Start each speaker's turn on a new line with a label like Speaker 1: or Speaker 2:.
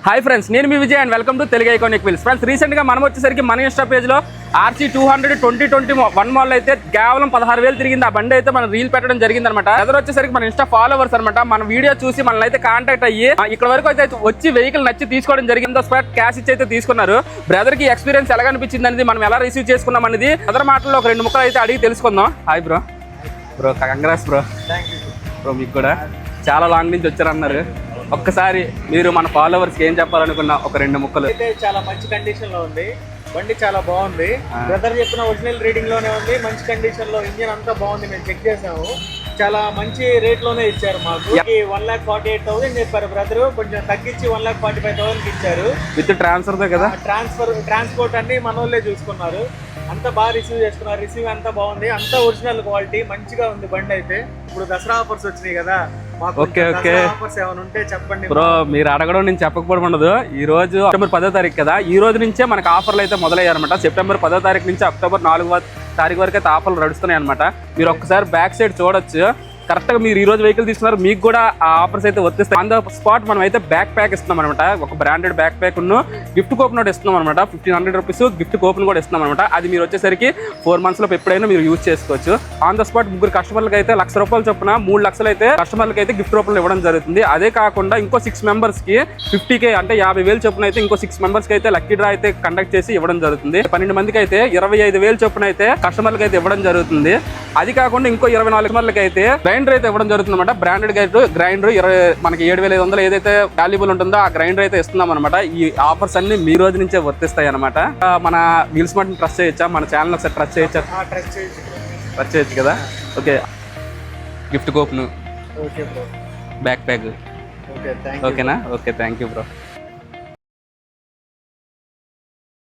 Speaker 1: Hi friends, నేను మీ Vijay and welcome to Telugu iconic wheels. Friends, రీసెంట్గా మనం వచ్చేసరికి మన ఇన్స్టా పేజ్లో RC 200 2021 మోడల్ అయితే కేవలం 16,000 తిరిగింది. ఆ బండి అయితే మనం రీల్ పెట్టడం జరిగింది అనమాట. ఎదురు వచ్చేసరికి మన ఇన్స్టా ఫాలోవర్స్ అనమాట. మన వీడియో చూసి మనల్ని అయితే కాంటాక్ట్ అయ్యి ఇక్కడ వరకు అయితే వచ్చి వెహికల్ నచ్చి తీసుకోవడం జరిగింది. స్పాట్ క్యాష్ ఇచ్చి అయితే తీసుకున్నారు. బ్రదర్ కి ఎక్స్పీరియన్స్ ఎలా అనిపించింది అనేది, మనం ఎలా రిసీవ్ చేసుకున్నాం అనేది అదర్ మాటల్లో ఒక 2 ముక్కలు అయితే అడిగి తెలుసుకుందాం. Hi bro. Congrats bro. Bro మీకు కూడా చాలా లాంగ్ నుంచి వచ్చారన్నారు. ఒక్కసారి మీరు మన ఫాలోవర్స్ ఏం చెప్పాలనుకున్నా ఒక 2 ముక్కలు.
Speaker 2: అయితే చాలా మంచి కండిషన్ లో ఉంది బండి, చాలా బాగుంది. బ్రదర్ చెప్పిన ఒరిజినల్ రీడింగ్ లోనే ఉంది, మంచి కండిషన్ లో, ఇంజిన్ అంతా బాగుంది. మేము చెక్ చేసాము, చాలా మంచి రేట్ లోనే ఇచ్చారు. మాకు 1,48,000 చెప్పారు బ్రదర్, కొంచెం తగ్గించి 1,45,000 ఇచ్చారు.
Speaker 1: విత్ ట్రాన్స్ఫర్ తో కదా,
Speaker 2: ట్రాన్స్పోర్ట్ అన్ని మన వాళ్ళే చూసుకున్నారు. అంతా బాగా రిసీవ్ చేసుకున్నారు. రిసీవ్ అంతా బాగుంది, అంతా ఒరిజినల్ క్వాలిటీ, మంచిగా ఉంది బండి అయితే. ఇప్పుడు దసరా ఆఫర్స్ వచ్చినాయి కదా,
Speaker 1: ఓకే
Speaker 2: ఆఫర్స్ ఏమైనా ఉంటే చెప్పండి
Speaker 1: బ్రో. మీరు అడగడం నేను చెప్పకపోవడం ఉండదు. ఈ రోజు అక్టోబర్ 10వ తారీఖు కదా, ఈ రోజు నుంచే మనకు ఆఫర్లు అయితే మొదలయ్యారన్నమాట. సెప్టెంబర్ 10వ తారీఖు నుంచి అక్టోబర్ 4వ తారీఖు వరకు అయితే ఆఫర్లు నడుస్తున్నాయి అనమాట. మీరు ఒక్కసారి బ్యాక్ సైడ్ చూడొచ్చు. కరెక్ట్గా మీరు ఈ రోజు వెహికల్ తీసుకున్నారు, మీకు కూడా ఆ ఆఫర్స్ అయితే వర్తిస్తాయి. ఆన్ ద స్పాట్ మనం అయితే బ్యాక్ ప్యాక్ ఇస్తున్నాం అనమాట. ఒక branded back pack gift coupon కూడా ఇస్తున్నాం అనమాట. 1,500 రూపీస్ గిఫ్ట్ కూపన్ కూడా ఇస్తున్నాం అనమాట. అది మీరు వచ్చేసరికి 4 months లో ఎప్పుడైనా మీరు యూజ్ చేసుకోవచ్చు. ఆన్ ద స్పాట్ 3 కస్టమర్లకు అయితే ₹1,00,000 చొప్పున 3 లక్షలు అయితే కస్టమర్లకు అయితే గిఫ్ట్ రూపంలో ఇవ్వడం జరుగుతుంది. అదే కాకుండా ఇంకో 6 members కి 50K అంటే 50,000 చొప్పున అయితే ఇంకో 6 members కి అయితే లక్కీ డ్రా అయితే కండక్ట్ చేసి ఇవ్వడం జరుగుతుంది. 12 మందికి అయితే 25,000 చొప్పున అయితే కస్టమర్లకు అయితే ఇవ్వడం జరుగుతుంది. అది కాకుండా ఇంకో 24 కస్టమర్లకు అయితే గ్రైండర్ అయితే ఇవ్వడం జరుగుతుంది అనమాట. బ్రాండెడ్ గ్రైండర్ మనకి 7,500 ఏదైతే వాల్యుబుల్ ఉంటుందో ఆ గ్రైండర్ అయితే ఇస్తున్నాం అనమాట. ఈ ఆఫర్స్ అన్ని మీ రోజు నుంచే వర్తిస్తాయి అనమాట. మన వీల్స్ మార్ట్ ట్రస్ట్ చేయొచ్చా? మన ఛానల్ ఒకసారి ట్రస్ట్ చేయొచ్చా? ట్రస్ట్ చేయొచ్చు కదా. Okay, gift coupon, back pack, ఓకేనా? Okay, thank you bro.